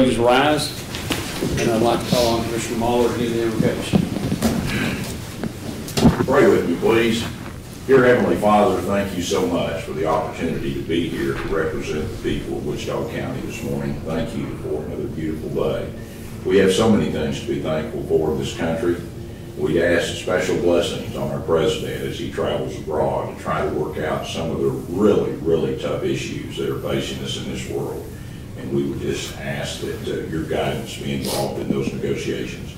please rise. And I'd like to call on Commissioner Mahler to do the invocation. Pray with me, please. Dear Heavenly Father, thank you so much for the opportunity to be here to represent the people of Wichita County this morning. Thank you for another beautiful day. We have so many things to be thankful for in this country. We ask special blessings on our president as he travels abroad to try to work out some of the really, really tough issues that are facing us in this world. And we would just ask that your guidance be involved in those negotiations.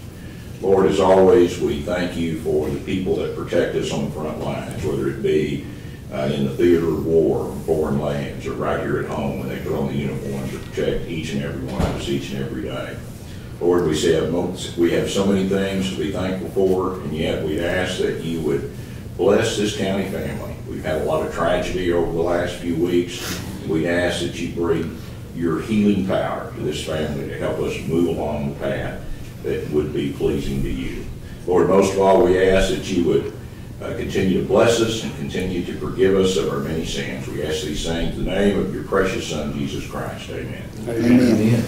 Lord, as always, we thank you for the people that protect us on the front lines, whether it be in the theater of war, in foreign lands, or right here at home when they put on the uniform to protect each and every one of us each and every day. Lord, we have so many things to be thankful for, and yet we ask that you would bless this county family. We've had a lot of tragedy over the last few weeks. We ask that you bring your healing power to this family to help us move along the path that would be pleasing to you. Lord, most of all, we ask that you would continue to bless us and continue to forgive us of our many sins. We ask these things in the name of your precious Son, Jesus Christ. Amen. Amen.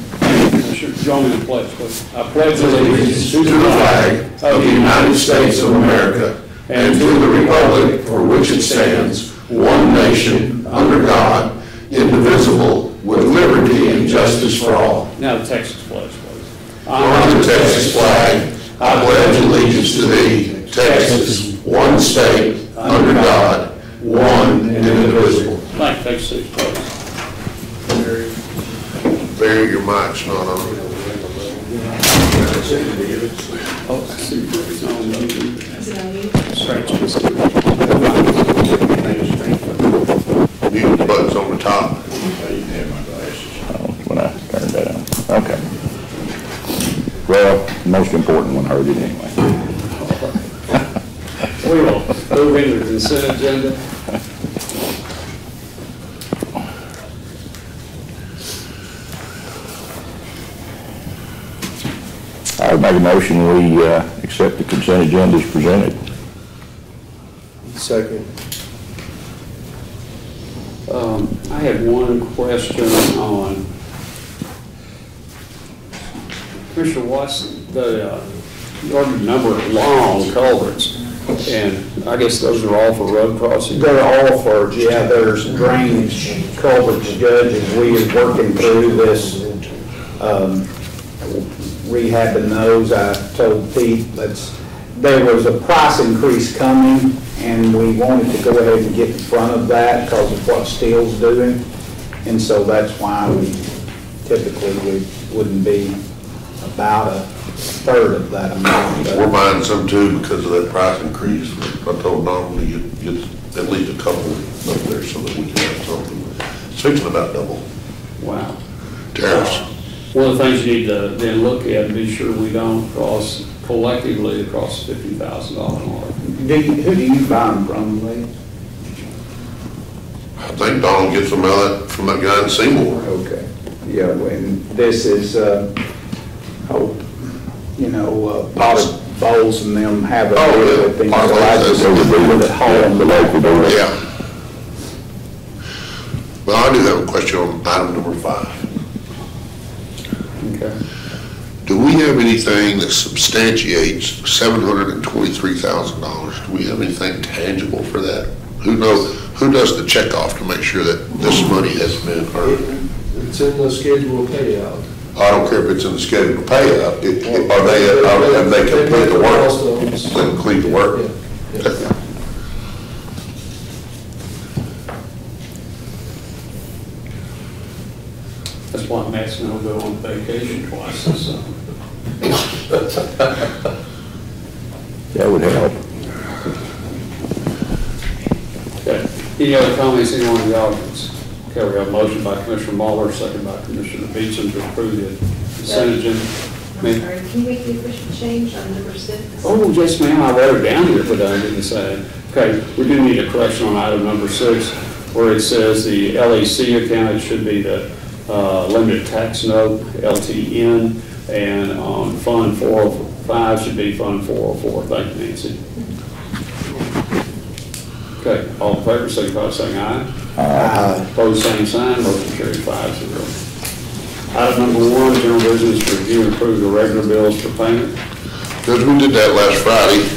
Join me in the pledge, please. I pledge allegiance to the flag of the United States of America and to the republic for which it stands, one nation, under God, indivisible, with liberty and justice for all. Now the Texas pledge, please. On the Texas flag, I pledge allegiance to thee, Texas, one state, under God, one and indivisible. Thank you. Texas, please. Barry, your mic's not on. Oh, I see. Mute buttons on the top. When I turned that on. Okay. Well, the most important one heard it anyway. We will move into the consent agenda. I would make a motion we accept the consent agenda as presented. Second. I have one question on Commissioner Watson, the number of long culverts, and I guess those are all for road crossing. They're all for, yeah, there's drainage culverts, Judge, as we are working through this, rehabbing those. I told Pete there was a price increase coming, and we wanted to go ahead and get in front of that because of what steel's doing, and so that's why we typically wouldn't be about a third of that amount. We're buying some too because of that price increase. I told Don to get at least a couple up there so that we can have something. It's fixing about double. Wow. Tariffs. One of the things you need to then look at and be sure we don't cross collectively across the $50,000 mark. Who do you buy them from, Lee? I think Donald gets them out from that guy in Seymour. Okay. Yeah, and this is, potted bowls and them have it. Oh, yeah. Things so I just with it home the local door. Yeah. Well, I do have a question on item number 5. Okay. Do we have anything that substantiates $723,000? Do we have anything tangible for that? Who does the checkoff to make sure that this money has been earned? It's in the schedule of payout. I don't care if it's in the schedule of payout. Have they complete the work? They complete the work. Yeah. Okay. That's why I'm asking them to go on vacation twice this summer. That would help. Okay. Any other comments, anyone in the audience? Okay, we have a motion by Commissioner Mahler, second by Commissioner Beecham to approve the consent agenda. I'm sorry, can we make the official change on number 6? Oh, yes, ma'am, I wrote it down here, but I didn't say it. Okay, we do need a correction on item number 6, where it says the LEC account, it should be the limited tax note, LTN, and on Fund 405 should be Fund 404. Thank you, Nancy. Okay, all in favor, signify by saying aye. Aye. Opposed, same sign. Motion carried 5-0. Item number 1, general business to review and approve the regular bills for payment. Judge, we did that last Friday,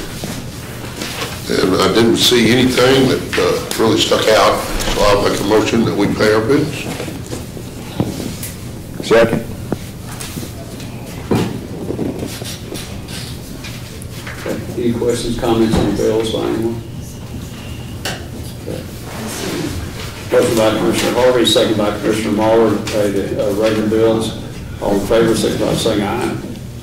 and I didn't see anything that really stuck out, so I'll make a motion that we pay our bills. Second. Okay. Any questions, comments on the bills by anyone? Okay. Motion by Commissioner Harvey, second by Commissioner Muller to pay the regular bills. All in favor, signify by saying aye.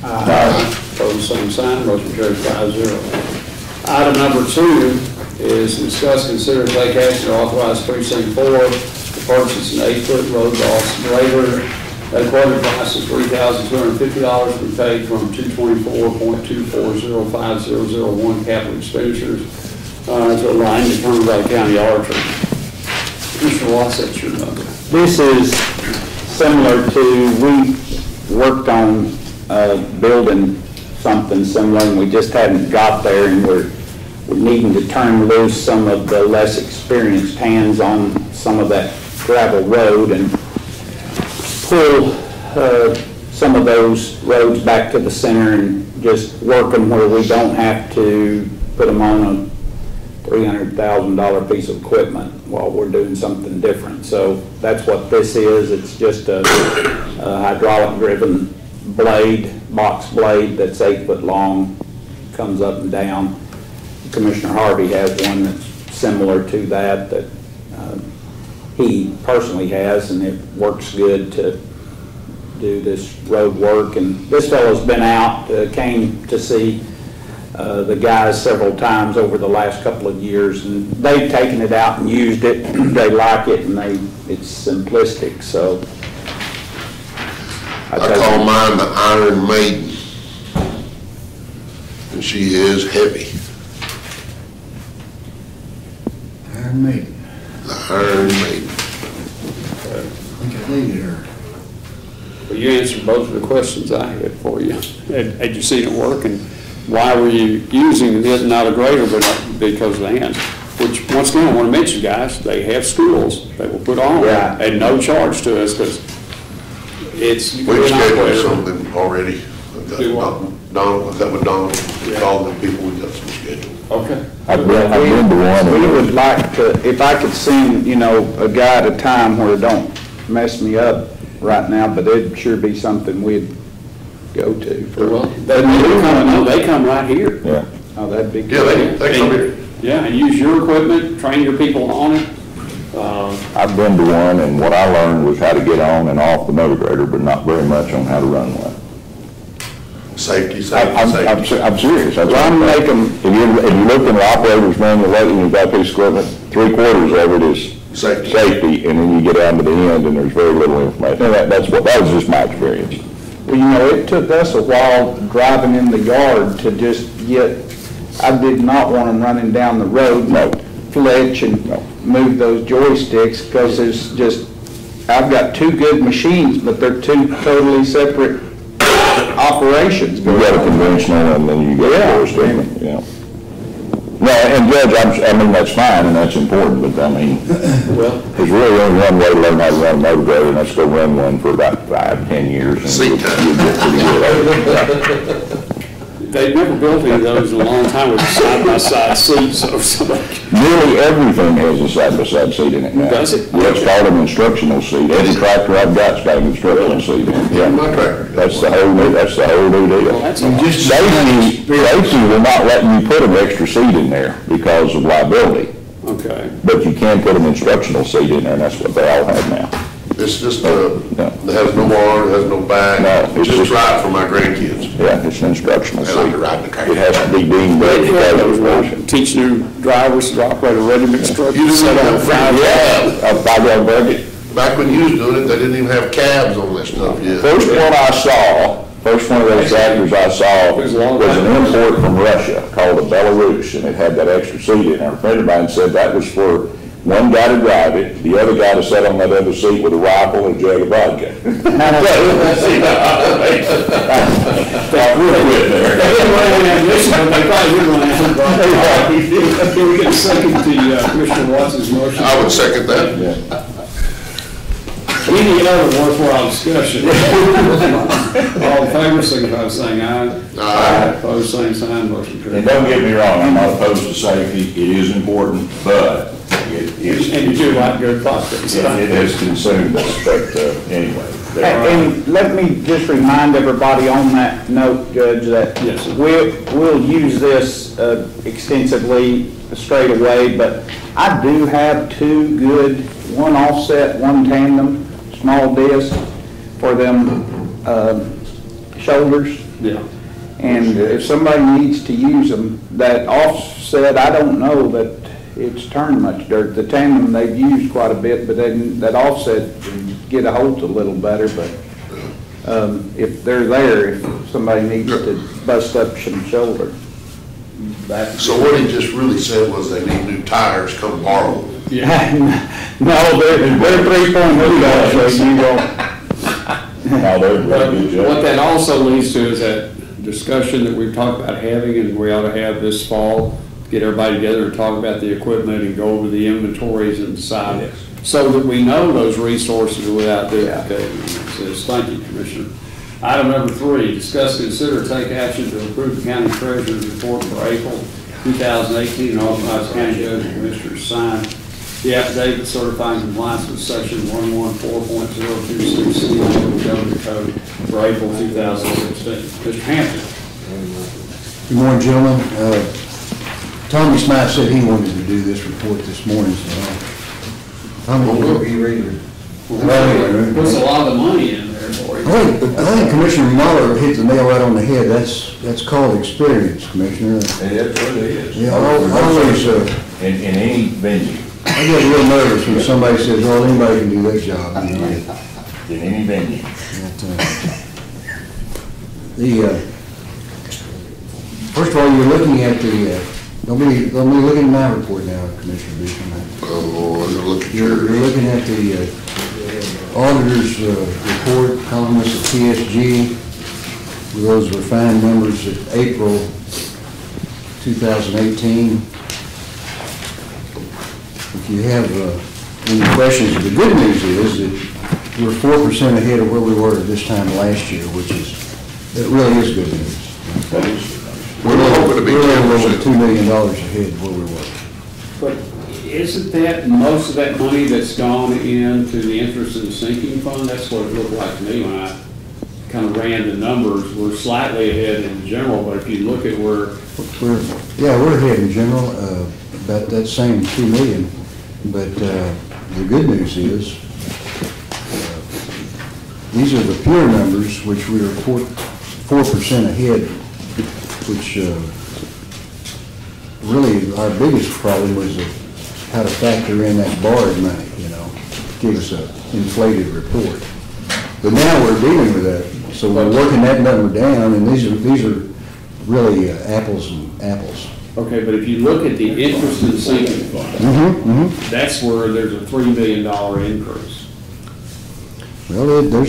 Aye. Opposed, same sign. Motion carries 5-0. Item number 2 is discuss, consider, take action to authorize precinct 4 to purchase an 8-foot road box grader. That quoted price is $3,250 to be paid from 224.2405001 capital expenditures to align determined by the county auditor. Commissioner Watts, that's your number. This is similar to, we worked on building something similar, and we just hadn't got there, and we're needing to turn loose some of the less experienced hands on some of that gravel road and pull some of those roads back to the center and just work them where we don't have to put them on a $300,000 piece of equipment while we're doing something different. So that's what this is. It's just a hydraulic driven blade, box blade that's 8 foot long, comes up and down. Commissioner Harvey has one that's similar to that he personally has, and it works good to do this road work. And this fellow's been out, came to see the guys several times over the last couple of years, and they've taken it out and used it. They like it, and it's simplistic. So I call mine the Iron Maiden, and she is heavy. Iron Maiden. The Iron Maiden. I think I needed her. Well, you answered both of the questions I had for you. Had you seen it work, and why were you using it, not a grader, but because of the hand? Which, once again, I want to mention, guys, they have schools they will put on at no charge to us, because it's... We've scheduled something already. Do what? Don, I got with Don, we called the people, we got some scheduled. Okay. I've been to one. We would like to, if I could send, a guy at a time where it don't mess me up right now, but it'd sure be something we'd go to. Well, they come right here. Yeah. Oh, that'd be Yeah, good. they come here. Yeah, and use your equipment, train your people on it. I've been to one, and what I learned was how to get on and off the motor grader, but not very much on how to run one. Safety. I'm serious. That's Well, I'm what making, If you look in the operator's manual lately, you've got a piece of equipment, 3/4 of it is safety, and then you get down to the end, and there's very little information. And that was just my experience. well, it took us a while driving in the yard to just get, I did not want them running down the road. No. Fletch and move those joysticks, because there's just, I've got 2 good machines, but they're 2 totally separate operations. You got a conventional, and then you get a joystick, yeah. No, and Judge, I mean, that's fine, and that's important, but I mean, there's really only one way to learn how to run a motor grader, and that's go run one for about 5-10 years. And Seat time. you'll get pretty good. They've never built any of those in a long time with side-by-side seats or something. Nearly everything has a side-by-side seat in it now. Does it? Yeah, it's called an instructional seat. Every tractor I've got's got an instructional seat in it. Yeah, my tractor. That's the whole new deal. Well, that's a lot. Safety will not let you put an extra seat in there because of liability, Okay. but you can put an instructional seat in there, and that's what they all have now. It's just, it has no arm, it has no back. No, It's just right for my grandkids. Yeah, it's an instructional They like to seat. ride in the car. It has to be deemed ready for calibration. Teach new drivers to operate a ready-mix truck. You didn't even have A 5-yard bucket. Back when you was doing it, they didn't even have cabs on that stuff yet. First one of those tractors I saw was an import from Russia called a Belarus, and it had that extra seat in there. A friend of mine said that was for one guy to drive it, the other guy to sit on that other seat with a rifle and a jug of vodka. Can we get a second to Commissioner Watts' motion? I would second that. Any any other worthwhile discussion? All in favor, signify by saying aye. Aye. Opposed, same sign, motion And carried. don't get me wrong, I'm not opposed to safety, it is important, but And you do like good pockets. it has consumed us, but anyway. there are- And let me just remind everybody on that note, Judge, that Yes, sir. we'll use this extensively straight away, but I do have two good, one offset, one tandem, small disc for them shoulders. Yeah. And if somebody needs to use them, that offset, I don't know that it's turned much dirt. The tandem they've used quite a bit, but then that offset get a hold a little better, but if they're there, if somebody needs to bust up some shoulder. So what he just really said was they need new tires, come borrow them. No, they're 3.0, so you don't. No, they're a really good What job. that also leads to is that discussion that we've talked about having, and we ought to have this fall, get everybody together and talk about the equipment and go over the inventories and decide, so that we know those resources without duplicating. Says, thank you, Commissioner. Item number 3, discuss, consider, take action to approve the county treasurer's report for April 2018 and authorize county judge and commissioners to sign the affidavit certifying compliance with section 114.026C of the Government Code for April 2016. Mr. Hampton. Good morning, gentlemen. Tommy Smythe said he wanted to do this report this morning, so Tommy, will be ready. Puts a lot of money in there for you. I think Commissioner Muller hit the nail right on the head. That's called experience, Commissioner. That's what it is. Yeah, always, In any venue, I get a little nervous when somebody says, well, anybody can do that job, you know. in any venue. First of all, you're looking at don't be looking at my report now, Commissioner Beecham. Oh, you're looking at You're looking at the auditor's report, columnist of TSG, with those refined numbers of April 2018. If you have any questions, the good news is that we're 4% ahead of where we were at this time last year, it really is good news. We're hoping to be We're a little 10%. $2 million ahead of where we were. But isn't that, most of that money that's gone into the interest and sinking fund? That's what it looked like to me when I kind of ran the numbers. We're slightly ahead in general, but if you look at where, We're ahead in general, about that same 2 million, but the good news is, these are the pure numbers, which we are 4% ahead, which really our biggest problem was how to factor in that borrowed money, give us an inflated report. But now we're dealing with that, so we're working that number down, and these are really apples and apples. okay, but if you look at the interest and sinking fund, that's where there's a $3 million increase. Well, they're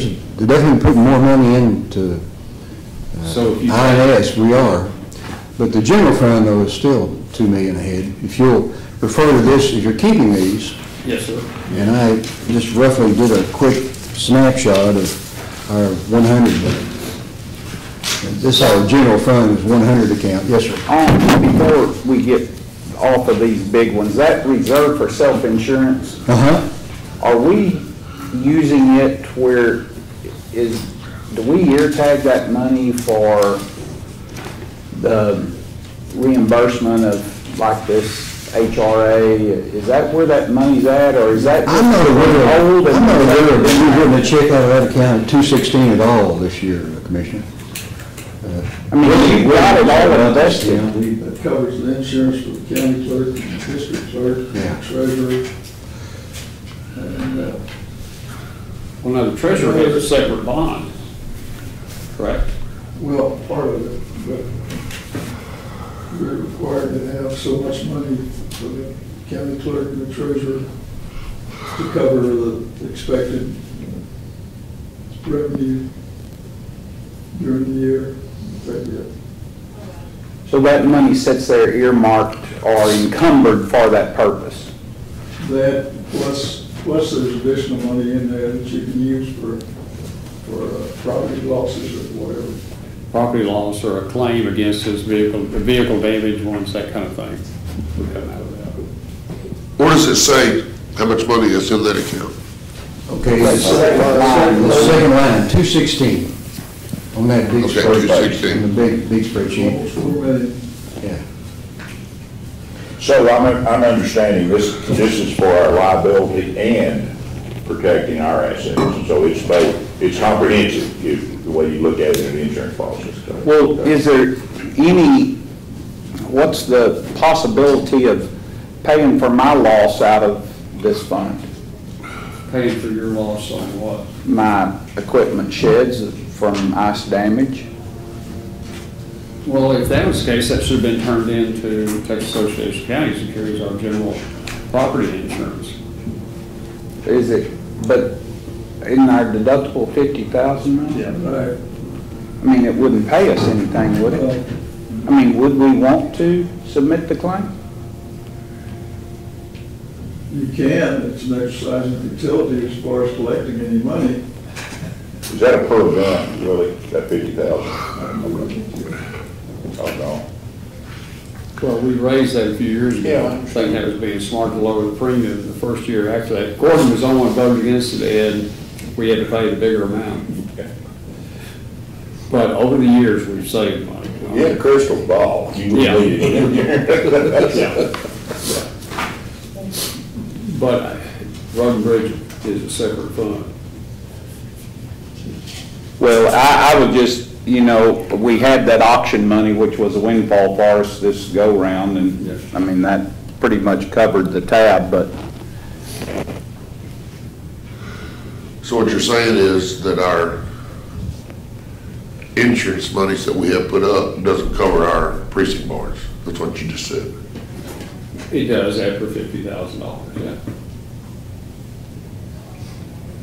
definitely putting more money into So if you INS, we are. But the general fund, though, is still 2 million ahead. If you'll refer to this, if you're keeping these, Yes, sir. and I just roughly did a quick snapshot of our 100, this our general fund is 100 account. Yes, sir. Before we get off of these big ones, that reserve for self-insurance, are we using it where do we ear tag that money for the reimbursement of like this HRA? Is that where that money's at, or is that? I'm not aware old? of, I'm not aware of we getting a check out of that account at 216 at all this year, Commissioner. I mean, you got it all invested. That covers the insurance for the county clerk, and the district clerk, Yeah. and treasurer. And, Well, no, the treasurer has a separate bond, correct? well, part of it, but we're required to have so much money for the county clerk and the treasurer to cover the expected revenue during the year. So that money sits there earmarked or encumbered for that purpose? That plus Plus, there's additional money in there that you can use for property losses or whatever. Property loss or a claim against his vehicle, the vehicle damage ones, that kind of thing would come out of that. Where does it say how much money is in that account? Okay, the second line, 216, on that big Okay, spreadsheet, 216. on the big spreadsheet, Almost 4 million. yeah. So I'm understanding this is for our liability and protecting our assets. So it's both, it's comprehensive, the way you look at it in the insurance policy. Well, is there what's the possibility of paying for my loss out of this fund? Paying for your loss on what? My equipment sheds from ice damage? Well, if that was the case, that should have been turned into Texas Association of Counties and carries our general property insurance. Is it, but isn't our deductible 50,000 now? Yeah. Right. I mean, it wouldn't pay us anything, would it? I mean, would we want to submit the claim? You can, it's an exercise in futility as far as collecting any money. Is that a per gun, really, that 50,000? Oh, no. Well, we raised that a few years ago. Yeah. I think that was being smart to lower the premium the first year after that. Gordon was the only one voted against it, and we had to pay the bigger amount. But over the years, we've saved money. You had a crystal ball, you would Yeah. need it. Yeah. But Road and Bridge is a separate fund. Well, I would just, we had that auction money, which was a windfall for us this go-round, and, Yes. I mean, that pretty much covered the tab, but So what you're saying is that our insurance monies that we have put up doesn't cover our precinct bars? That's what you just said. It does after $50,000, yeah.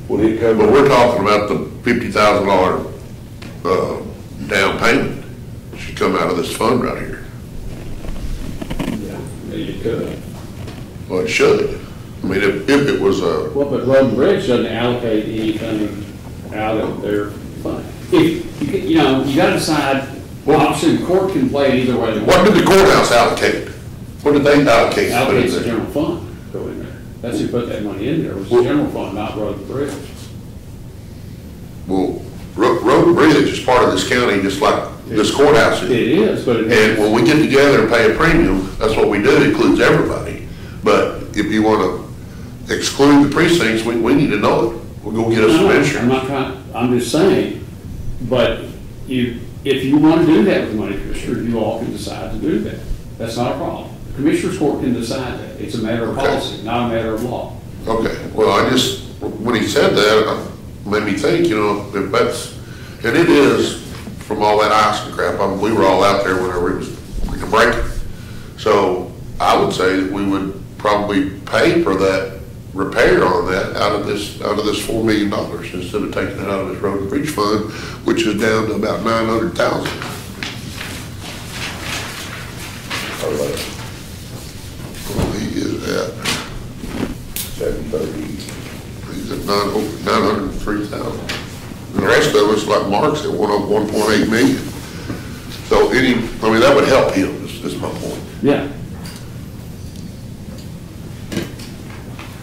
Would it cover? But we're talking about the $50,000 down payment. Should come out of this fund right here. Yeah, you could. Well, it should. I mean, if it was a, Well, but Road and Bridge doesn't allocate anything out of their fund. If, you gotta decide, well, obviously the court can play it either way they what want. did the courthouse allocate? What did they allocate? to put in Allocates the there? general fund, go in there. That's who put that money in there, was the general fund, not Road and Bridge. Well, Road and Bridge is part of this county, just like this courthouse It is. is, but it And when has, we get together and pay a premium, that's what we do, it includes everybody. But if you want to exclude the precincts, we need to know it. We'll go get us some I'm insurance. not trying, I'm just saying, but if you want to do that with the money commissioner, you all can decide to do that. That's not a problem. The Commissioners Court can decide that. It's a matter of Okay. policy, not a matter of law. Okay, well, when he said that, it made me think, if that's, and it is from all that ice and crap, we were all out there whenever it was freaking breaking. So I would say that we would probably pay for that repair on that out of this $4 million instead of taking it out of this road and bridge fund, which is down to about 900,000. Well, he is at, 730. he's at 903,000. And the rest of us, like Mark said, 1.8 million. So that would help him, is my point. Yeah.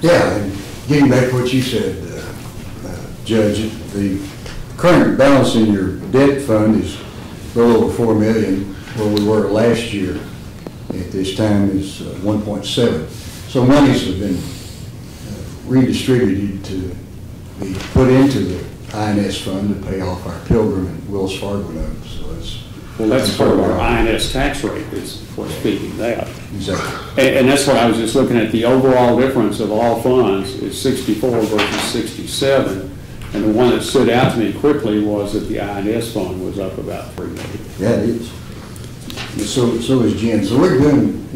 Yeah, and getting back to what you said, Judge, the current balance in your debt fund is a little over 4 million, where we were last year at this time is 1.7. So monies have been redistributed to be put into the INS fund to pay off our Pilgrim and Wells Fargo loans, so Well, that's part of our INS tax rate is what's speaking that. exactly. And that's what I was just looking at, the overall difference of all funds is 64 versus 67. And the one that stood out to me quickly was that the INS fund was up about 3 million. Yeah, it is. So is Jen. So we're doing,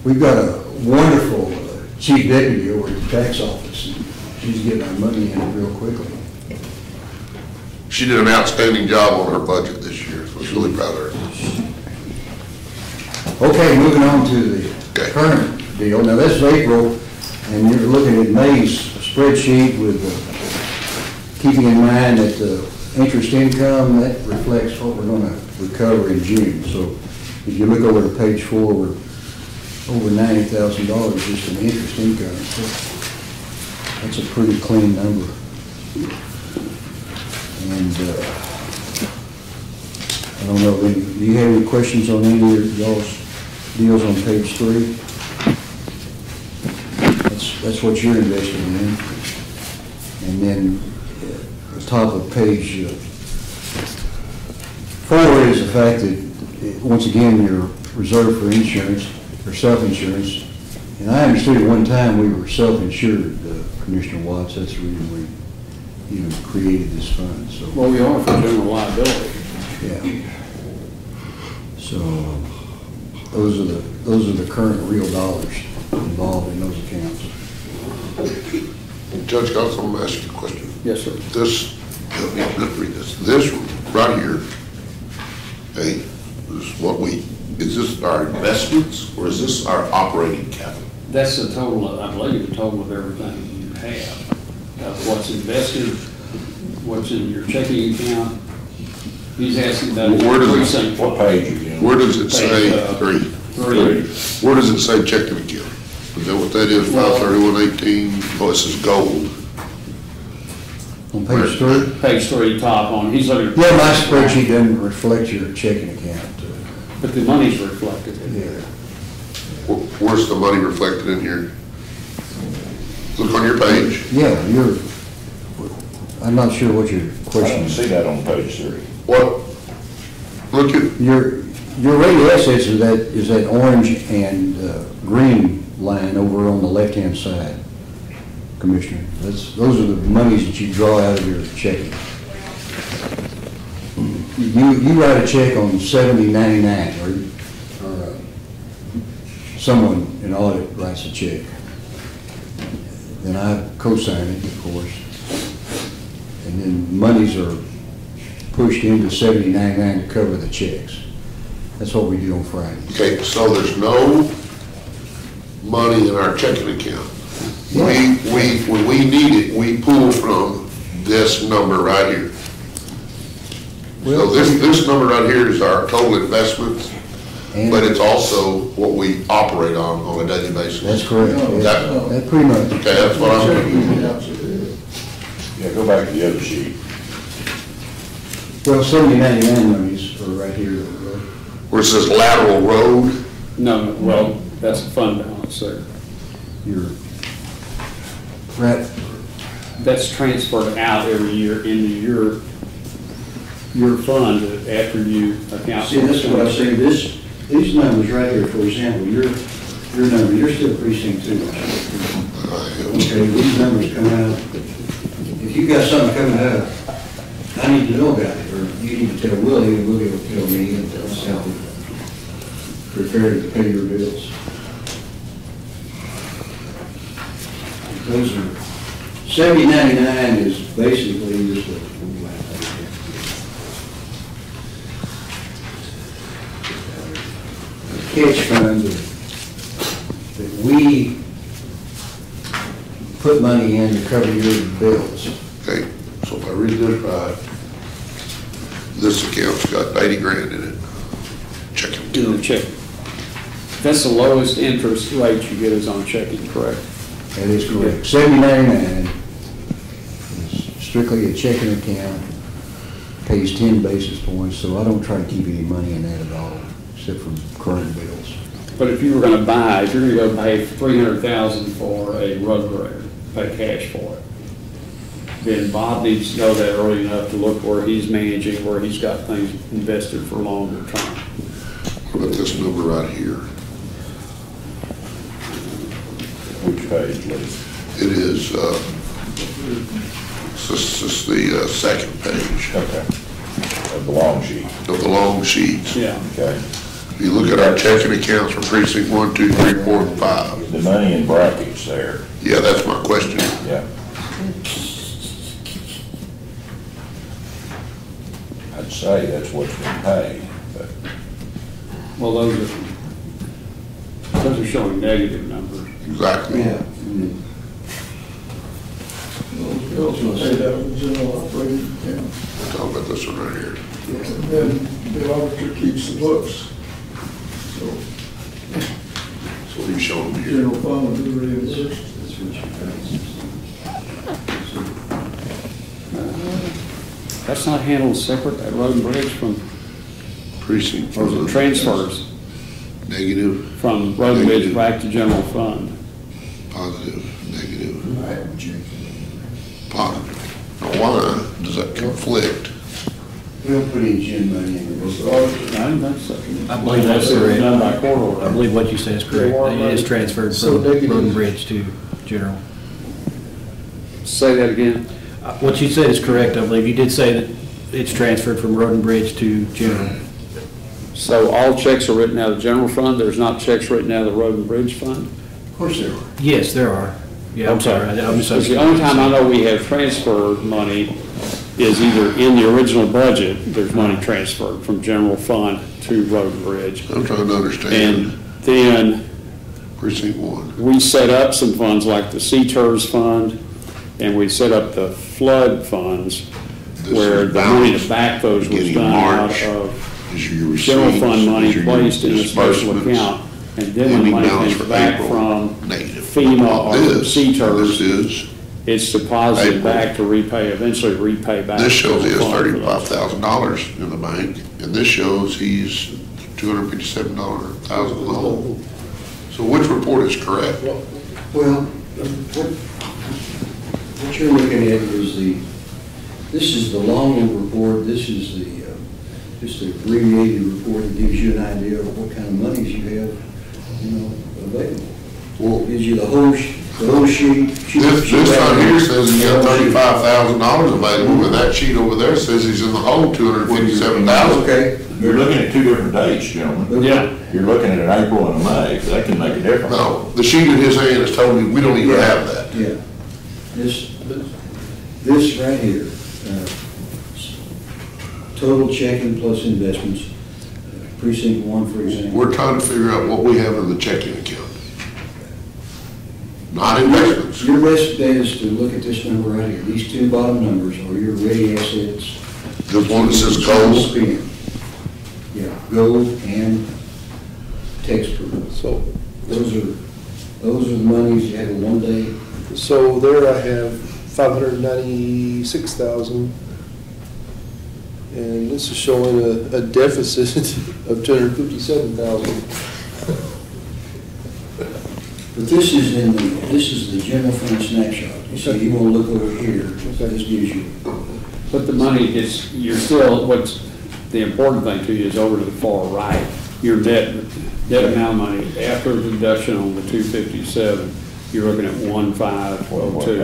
we've got a wonderful chief deputy over at the tax office. And she's getting our money in real quickly. She did an outstanding job on her budget this year, so I was really proud of her. Okay, moving on to the Okay. current deal. Now, this is April. And you're looking at May's spreadsheet with, keeping in mind that the interest income, that reflects what we're gonna recover in June. So if you look over to page 4, we're over $90,000 just in interest income. So that's a pretty clean number. And, I don't know, do you have any questions on any of y'all's deals on page 3? That's what you're investing in. And then the top of page 4 is the fact that, once again, you're reserved for insurance, or self-insurance. And I understood at one time we were self-insured, Commissioner Watts. That's the reason we even created this fund, so. Well, we are for general liability. Yeah. So, those are the current real dollars involved in those accounts. Judge Goss, I'm gonna ask you a question. Yes, sir. This, let's read this. This right here, hey, this is what is this our investments or is this our operating capital? That's the total, I believe, the total of everything you have. What's invested, what's in your checking account. He's asking about. Where does it- precinct. What page again? Where does it say Page, 3? Where does it say checking account? Is that what that is, 53118? Oh, it says gold. On page 3? Page 3, top on, he's looking. at- Yeah, my spreadsheet doesn't reflect your checking account. But the money's reflected in Yeah. there. Where's the money reflected in here? Look on your page. Yeah, I'm not sure what your I question don't is. see that on page 3. What? Look at, Your rated assets is that orange and green line over on the left-hand side, Commissioner. Those are the monies that you draw out of your checking. You write a check on 7099, or someone in audit writes a check. Then I co-sign it, of course. And then monies are pushed into 7099 to cover the checks. That's what we do on Friday. okay, so there's no money in our checking account. When we need it, we pull from this number right here. So this number right here is our total investments, but it's also what we operate on a daily basis. That's correct. That- That pretty much. Okay, that's what I'm, Yeah, go back to the other sheet. Well, 7099 monies are right here. where it says lateral road, No, well, that's a fund balance there. Your, right, That's transferred out every year into your fund after you account. see, that's what I say, these numbers right here, for example, your number, you're still precinct 2. Okay, these numbers come out, if you've got something coming out, I need to know about it, or you need to tell Willie, and Willie will tell me, and tell us how to prepare to pay your bills. Those are, 7099 is basically just a catch fund that we put money in to cover your bills. okay, so if I read this right, this account's got 80 grand in it, checking In the account. checking. That's the lowest interest rate you get is on checking, correct? That is correct. 7099 is strictly a checking account, pays 10 basis points, so I don't try to keep any money in that at all, except for current bills. But if you were gonna buy, if you're gonna go pay $300,000 for a road grader, pay cash for it, then Bob needs to know that early enough to look where he's managing, where he's got things invested for longer term. What about this number right here? Which page, please? It is, this is the second page Okay. Of the long sheet. of the long sheets. Yeah. Okay. If you look at our checking accounts for precinct 1, 2, 3, 4, and 5, The money in brackets there. yeah, that's my question. Yeah. I'd say that's what's been paid, but Well, those are showing negative numbers. Exactly. Yeah. Those bills are paid out of the general operating account. We're talking about this one right here. And then the auditor keeps the books. So So he's showing me here. general fund will be reimbursed. That's not handled separate, that road and bridge from, Precinct. or is it transfers Negative, from road and bridge back to general fund? positive, negative, positive. Now, why does that conflict? We don't put any gym money in It's it. the auditor. I think that's, I believe that's correct. Done by court I order. believe what you say is correct. It is transferred So from road negative. and bridge to general. Say that again? What you said is correct, I believe. You did say that it's transferred from road and bridge to general. So all checks are written out of the general fund, there's not checks written out of the road and bridge fund? Of course there are. Yes, there are. Yeah, I'm sorry. I Because misunderstood. the only time I know we have transferred money is either in the original budget, there's money transferred from general fund to road and bridge. I'm trying to And understand then precinct one. we set up some funds like the CTERS fund, and we set up the flood funds This where is the money balanced to back those was beginning done out March. of Is your general receipts, fund money is your placed in a special disbursements, account. And then when the ending money balance comes for back April, from negative. FEMA or This CTERS, is, it's deposited April. back to repay, eventually repay back. this shows he has the fund for those. $35,000 in the bank, and this shows he's $257,000 in the hole. So which report is correct? Well, what you're looking at is this is the long report, this is just the abbreviated report that gives you an idea of what kind of monies you have, available. Well, Gives you the whole sheet. this right here says he's got $35,000 available, and that sheet over there says he's in the hole, $257,000. Okay. You're looking at two different dates, gentlemen. Yeah. You're looking at an April and a May, so that can make a difference. No, the sheet in his hand is telling me we don't even have that. Yeah. This right here, total checking plus investments, precinct one, for example. We're trying to figure out what we have in the checking account. Not investments. Your best bet is to look at this number right here. These two bottom numbers are your ready assets. The one that says gold. Spend. Yeah, gold and textbook. So, Those are the monies you have in one day. so there I have 596,000. And this is showing a deficit of 257,000. But this is the general fund snapshot. You see, you want to look over here. This gives you. But the money is, you're still, what's the important thing to you is over to the far right. Your net amount of money after the deduction on the 257, you're looking at 1502.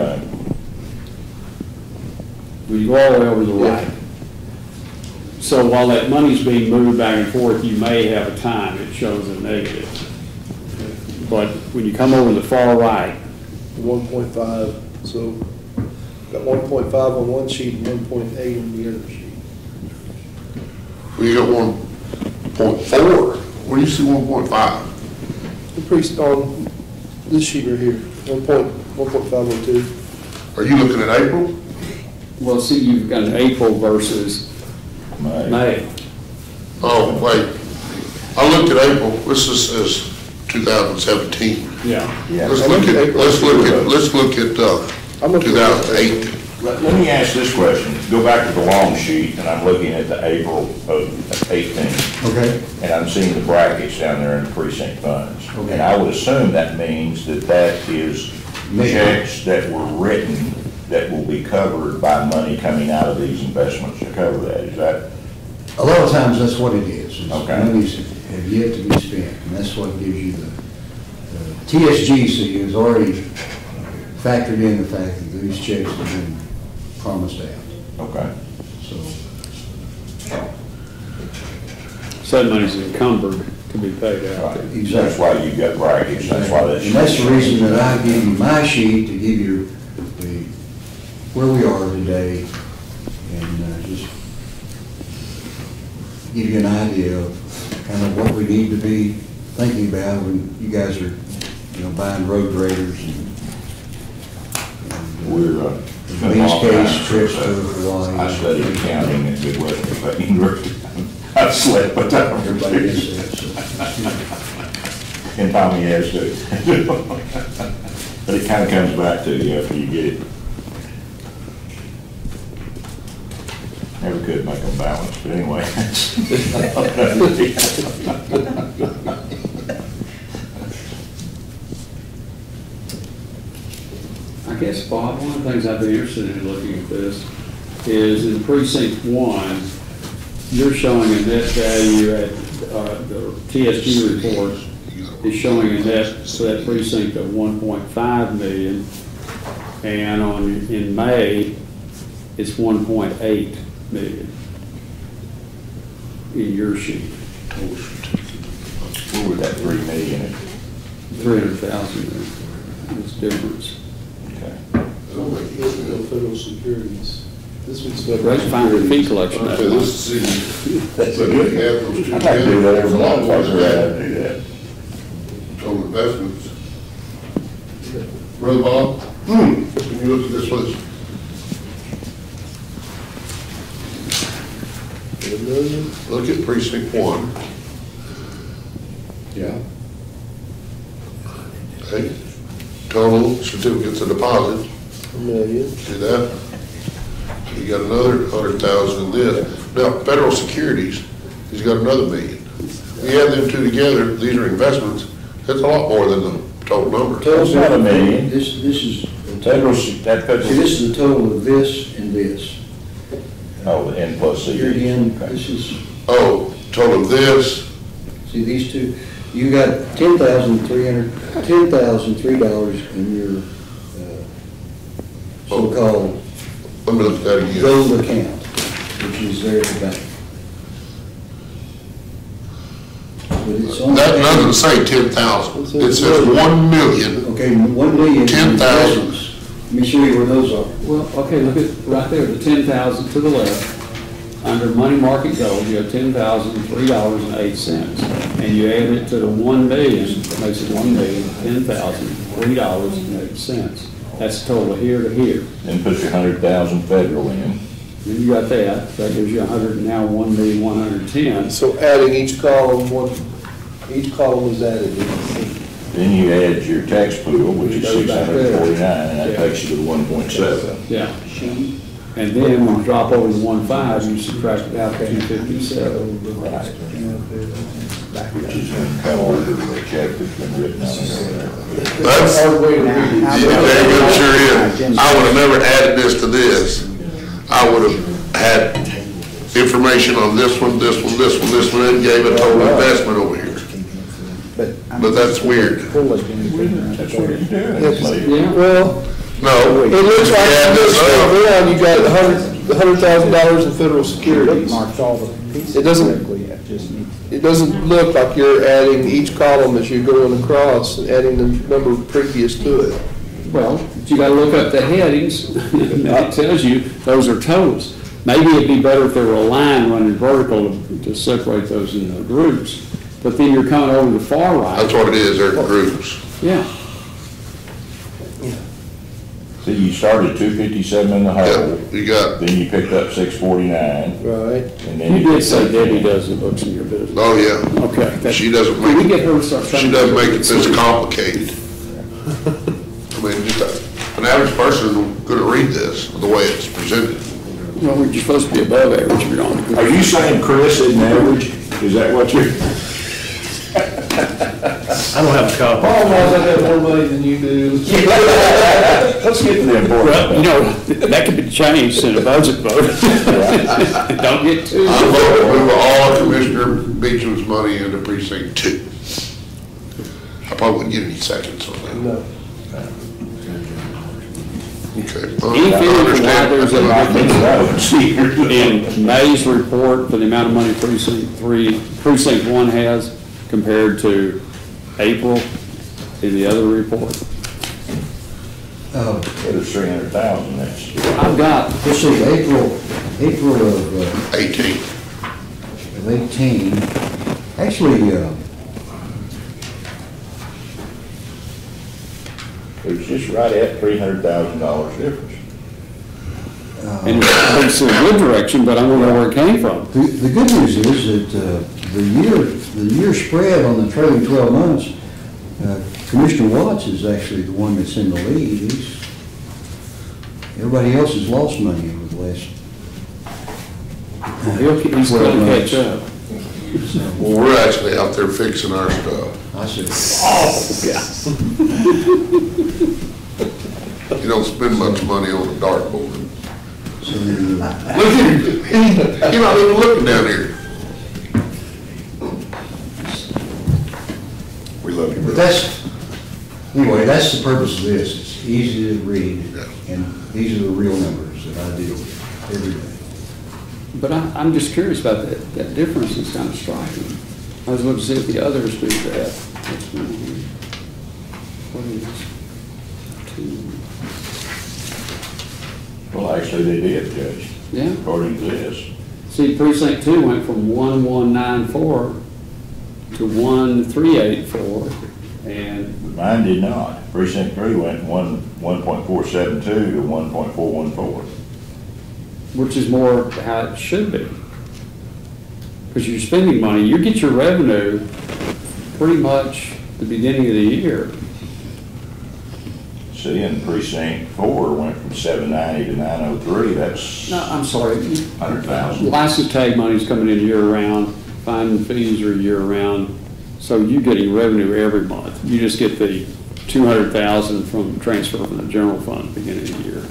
When you go all the way over to the right. So while that money's being moved back and forth, you may have a time it shows a negative. But when you come over to the far right, 1.5, so got 1.5 on one sheet and 1.8 on the other sheet. Well, you got 1.4. Where do you see 1.5? The priest on this sheet right here, 1.512. Are you looking at April? well, see, you've got an April versus May. Oh, wait. I looked at April. This is 2017. Yeah. Let's look at 2008. Let me ask this question. Go back to the long sheet, and I'm looking at the April of 18. Okay. And I'm seeing the brackets down there in the precinct funds. Okay. And I would assume that means that is checks that were written that will be covered by money coming out of these investments to cover that. Is that? A lot of times, that's what it is. Okay. Monies have yet to be spent, and that's what gives you the TSGC has already factored in the fact that these checks have been promised out, Okay. so. So that money's encumbered to be paid out. Right. That's why you've got brackets. That's why that's. And that's the reason that I give you my sheet, to give you where we are today, and just give you an idea of kind of what we need to be thinking about when you guys are, buying road graders and We're, it's been a These long case time trips since, to Hawaii. I studied accounting at Midwest Kentucky University. I've slept, but I don't Everybody gets that, And Tommy has too. But it kind of comes back to you after you get it. Never could make them balance, but anyway. I guess, Bob, one of the things I'd be interested in looking at this is in precinct 1, you're showing a net value at, the TSG report is showing a net for that precinct of 1.5 million. And in May, it's 1.8 million in your sheet. Where would that 3 million at? 300,000 is difference. Federal securities. This one's Right, fine fee collection. Okay, this is, that's a good half those two I'd like to do that every month, like together. that, do that. Total investments. Brother Bob, can you look at this list? Look at precinct 1. Yeah. Okay, total certificates of deposit, $1 million. see that? You got another 100,000 in this. Now, federal securities, he's got another million. You add them two together, these are investments, that's a lot more than the total number. It's not a million. This is, Federal, that puts see, this is the total of this and this. oh, the N plus C. Here again, Okay. this is, Oh, total of this, see, these two, you got $10,303 in your so-called let me look at that again. gold account, which is there at the bank. But it's only. That doesn't say 10,000, it says 1 million. Okay, 1 million. 10,000. Let me show you where those are. Well, okay, look at, right there, the 10,000 to the left, under money market gold, you have $10,003.08. And you add it to the 1 million, that makes it 1 million, $10,003.08. That's the total here to here. Then put your 100,000 federal in. Then you got that gives you 100, now 1,110,000. So adding each column, each column is added. Then you add your tax pool, which is Goes back there. 649, and that Yeah. takes you to 1.7. Yeah. And then when you drop over to 1.5, you subtract out 257. Which is how long the check has been written on it. That's, yeah, very good, sure is. I would have never added this to this. I would have had information on this one, this one, this one, this one, and gave a total investment over here. But that's weird. That's what you do. Yeah. Well, No. it looks like Yeah, on this that's right. around, you got $100,000 in federal securities. It doesn't look like you're adding each column as you're going across and adding the number previous to it. Well, you gotta look up the headings, and it tells you those are totals. Maybe it'd be better if there were a line running vertical to separate those into groups, but then you're coming over to the far right. That's what it is, they're groups. Yeah, So you started 257 in the Yeah, hole, you got, then you picked up 649, Right. and then you did say picked up- Debbie does the books in your business. oh, yeah. Okay. that- She doesn't Can we make get it, her to start? she doesn't make it this complicated. I mean, just an average person couldn't read this, the way it's presented. Well, you're supposed to be above average if you're on the. Are you saying Chris isn't average? Is that what you're? I don't have a copy. Paul knows I got more money than you do. Let's get to the important Well, you stuff. know, that could be changed in a budget vote. Don't get too. I vote to move all Commissioner Beecham's money into precinct 2. I probably wouldn't get any seconds on that. No. Okay. Any feeling for why there's Understand. in May's report for the amount of money precinct 1 has compared to April in the other report? It was 300,000, that's. I've got, Let's see, April of 18. 18, actually, It was just right at $300,000 difference. And it's in a good direction, but I don't know where it came from. The good news is that the year spread on the trailing 12 months, Commissioner Watts is actually the one that's in the lead. Everybody else has lost money over the last. He's going to catch up. Well, we're actually out there fixing our stuff. I said, You don't spend much money on a dartboard. so, Look at him, you're not even looking down here. We love you, but brother. that's the purpose of this. It's easy to read, Yeah. and these are the real numbers that I deal with every day. But I'm just curious about that difference. It's kind of striking. I was looking to see if the others do that. What is two? Well, actually, they did, Judge, Yeah. according to this. See, precinct 2 went from 1194 to 1384, and Mine did not. Precinct 3 went 1.472 to 1.414. which is more how it should be. Because you're spending money, you get your revenue pretty much the beginning of the year. See, in precinct 4 went from 790 to 903, that's No, I'm sorry, 100,000. license tag money's coming in year-round, fine fees are year-round, so you're getting revenue every month. You just get the 200,000 from transfer from the general fund at the beginning of the year.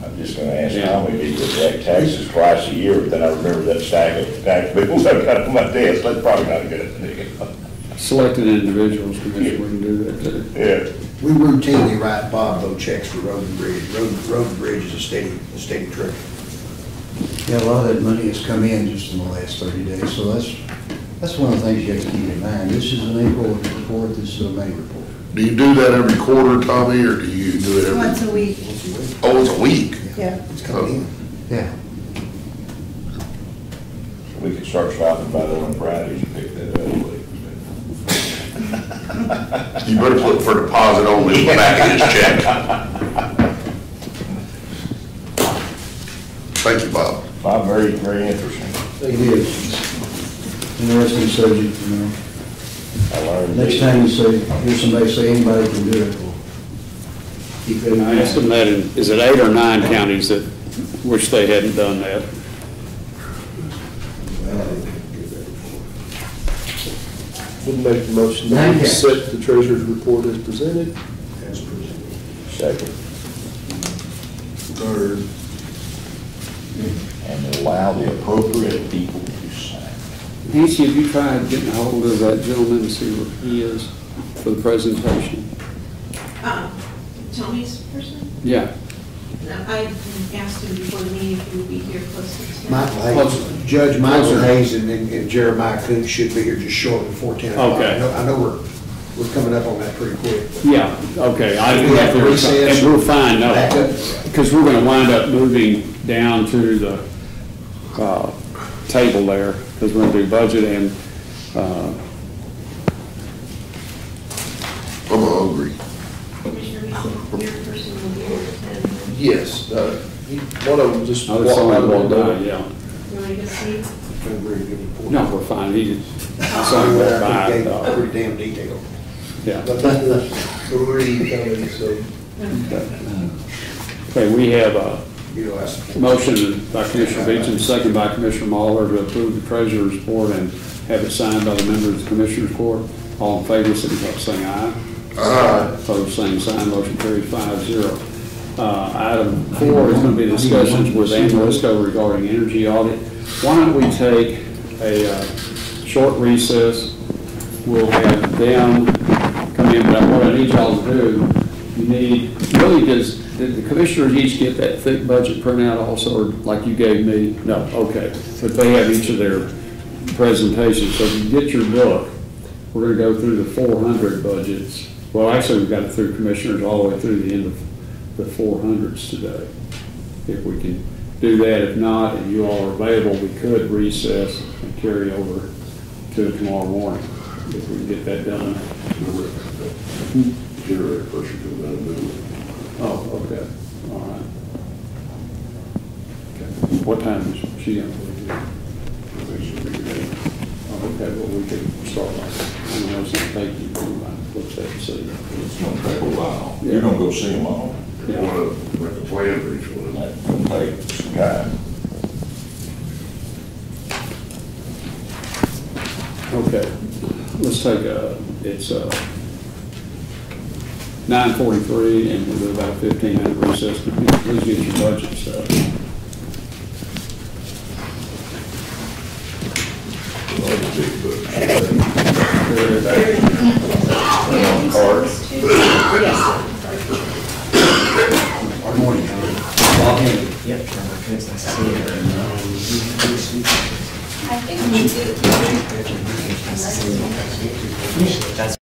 I'm just gonna ask Tommy if he would collect taxes twice a year, but then I remember that stack of tax bills I've got on my desk, that's probably not a good idea. Selected individuals, Commissioner, we can do that too. Yeah. We routinely write Bob Lowe checks for Road and Bridge. Road and Bridge is a steady trip. Yeah, a lot of that money has come in just in the last 30 days, so that's one of the things you have to keep in mind. This is an April report, this is a May report. Do you do that every quarter, Tommy, or do you do it every? Once a week, Oh, it's a week? yeah. It's coming in. Yeah. We could start stopping by there on Fridays and pick that up. You better put for deposit only in the back of his check. Thank you, Bob. Bob, very, very interesting. It is. Interesting subject, you know. I learned. Next time you hear somebody say anybody can do it, well, keep it in I asked them mind. that, is it 8 or 9 counties that wish they hadn't done that? Would make the motion Nine to counties. accept the treasurer's report as presented. As presented. Second. Third. And allow the appropriate people to sign. Nancy, have you tried getting a hold of that gentleman to see where he is for the presentation? Tommy's person? Yeah. No, I asked him before the meeting if he would be here close to 10. Michael Hayes, Judge Michael Hayes and Jeremiah Coons should be here just shortly before 10 o'clock. Okay. I know we're coming up on that pretty quick. Yeah, okay. I We have to and recess. we're fine, no. Back up. Because we're going to wind up moving down to the table there, because we're going to do budget and, I'm hungry. Commissioner, your person will be here at 10. Yes, one of them just oh, walked it's only out one one day, day. yeah. You want to go see? No, we're fine. He Pretty signed that by, pretty damn detailed. yeah. But there's 3 coming, so. Okay, we have a You know, that's. motion by Commissioner Beecham, second by Commissioner Muller to approve the treasurer's report and have it signed by the members of the Commissioners Court. All in favor, signify by saying aye. Aye. Opposed, same sign, motion carries 5-0. Item 4 is going to be discussions with Amoresco regarding energy audit. Why don't we take a short recess? We'll have them come in, but what I need y'all to do, you need, really, did the commissioners each get that thick budget printout also, or like you gave me? No, okay. But they have each of their presentations. So if you get your book, we're going to go through the 400 budgets. Well, actually, we've got it through commissioners all the way through the end of the 400s today. If we can do that, if not, and you all are available, we could recess and carry over to tomorrow morning, if we can get that done. generator person comes down and do it. Oh, okay, all right. Okay. What time is she on? I think she'll be ready. Oh, okay, well, we could start like, I don't know, it's not taking, looks at and see. It's gonna take a while. Yeah. You're gonna go see them all. They want to make a plan for each one. That's gonna take some time. Okay, let's take it's 9:43, and we'll do about a 15-minute recess. Please get your budget stuff. Good morning, Howard. Bob Henry. Yep. It's nice to see you. I think we did. Nice to see you. That's